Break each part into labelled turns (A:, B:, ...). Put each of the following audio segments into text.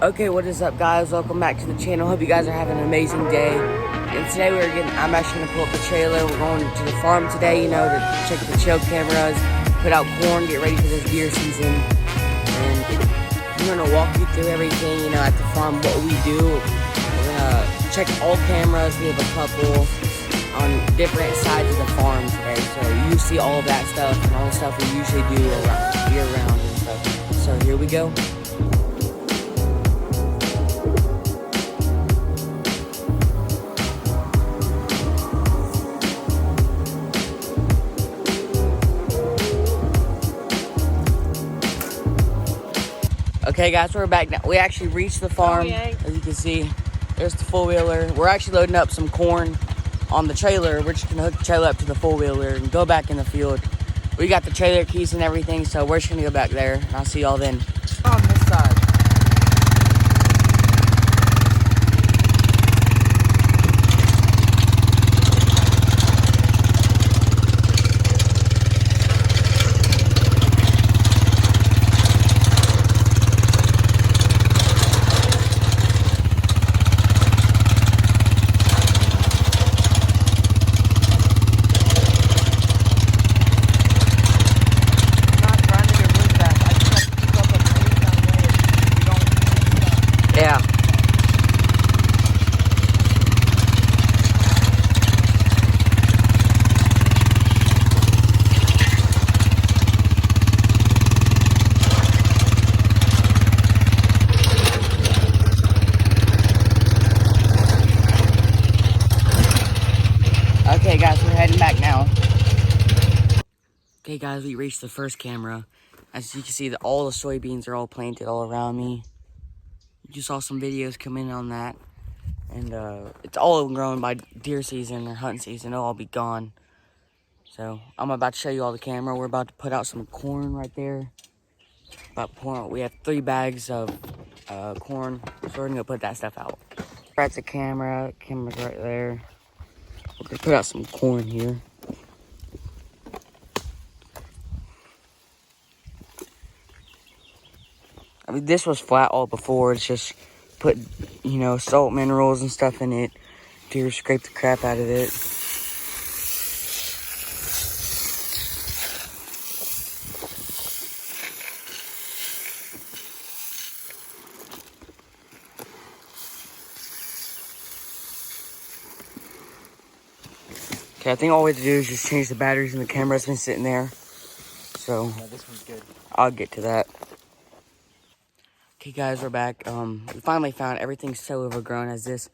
A: Okay, what is up, guys? Welcome back to the channel. Hope you guys are having an amazing day. And today I'm actually gonna pull up the trailer. We're going to the farm today, to check the trail cameras, put out corn, get ready for this deer season. And I'm gonna walk you through everything, at the farm, what we do. We're gonna check all cameras. We have a couple on different sides of the farm today. So you see all of that stuff and all the stuff we usually do year round and stuff. So here we go. Okay, guys, we're back now. We actually reached the farm. As you can see, there's the four-wheeler. We're actually loading up some corn on the trailer. We're just gonna hook the trailer up to the four-wheeler and go back in the field. We got the trailer keys and everything, so we're just gonna go back there. And I'll see y'all then. On this side. Yeah. Okay, guys, we're heading back now. Okay, guys, we reached the first camera. As you can see, all the soybeans are all planted all around me. You saw some videos come in on that. And it's all grown by deer season or hunting season. It'll all be gone. So I'm about to show you all the camera. We're about to put out some corn right there. We have 3 bags of corn. So we're gonna put that stuff out. That's the camera. Camera's right there. We're gonna put out some corn here. I mean, this was flat all before. It's just put, salt minerals and stuff in it. Deer scrape the crap out of it. Okay, I think all we have to do is just change the batteries in the camera. It's been sitting there. So,
B: yeah, this one's good.
A: I'll get to that. Okay, guys, we're back. We finally found everything's so overgrown, as this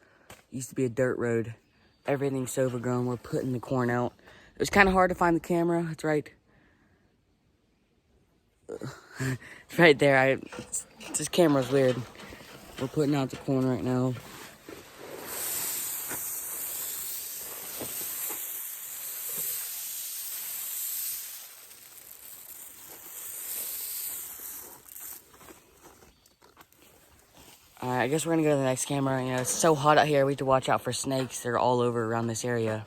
A: used to be a dirt road. Everything's so overgrown. We're putting the corn out. It was kind of hard to find the camera. It's right. It's right there. This camera's weird. We're putting out the corn right now. I guess we're gonna go to the next camera. It's so hot out here. We have to watch out for snakes. They're all over around this area.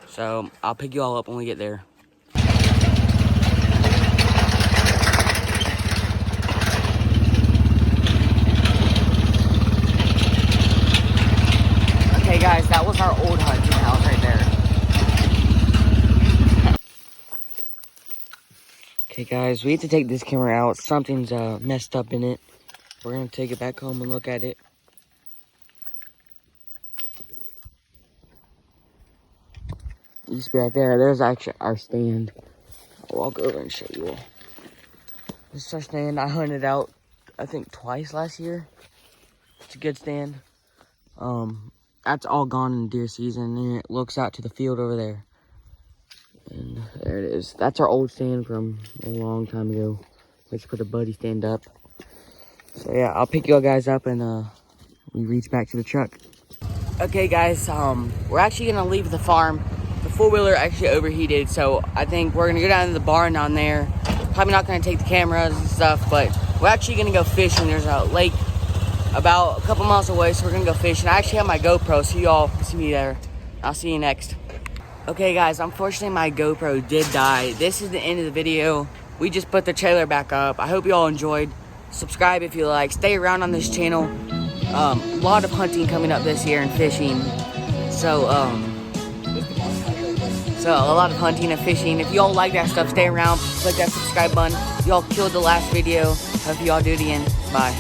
A: So I'll pick you all up when we get there. Okay, guys, that was our old hunting house right there. Okay, guys, we have to take this camera out. Something's messed up in it. We're gonna take it back home and look at it. It used to be right there. There's actually our stand. I'll walk over and show you all. This is our stand. I hunted out, I think, twice last year. It's a good stand. That's all gone in deer season, and it looks out to the field over there. And there it is. That's our old stand from a long time ago. Let's put a buddy stand up. So yeah, I'll pick you guys up and we reach back to the truck. Okay, guys, we're actually gonna leave the farm. The four-wheeler actually overheated, so I think we're gonna go down to the barn down there. Probably not gonna take the cameras and stuff, but we're actually gonna go fishing. There's a lake about a couple miles away, so we're gonna go fishing. I actually have my GoPro, so you all can see me there. I'll see you next. Okay, guys, unfortunately my GoPro did die. This is the end of the video. We just put the trailer back up. I hope you all enjoyed. Subscribe if you like. Stay around on this channel. A lot of hunting coming up this year and fishing. So a lot of hunting and fishing. If y'all like that stuff, stay around. Click that subscribe button. Y'all killed the last video. Hope y'all do it again. Bye.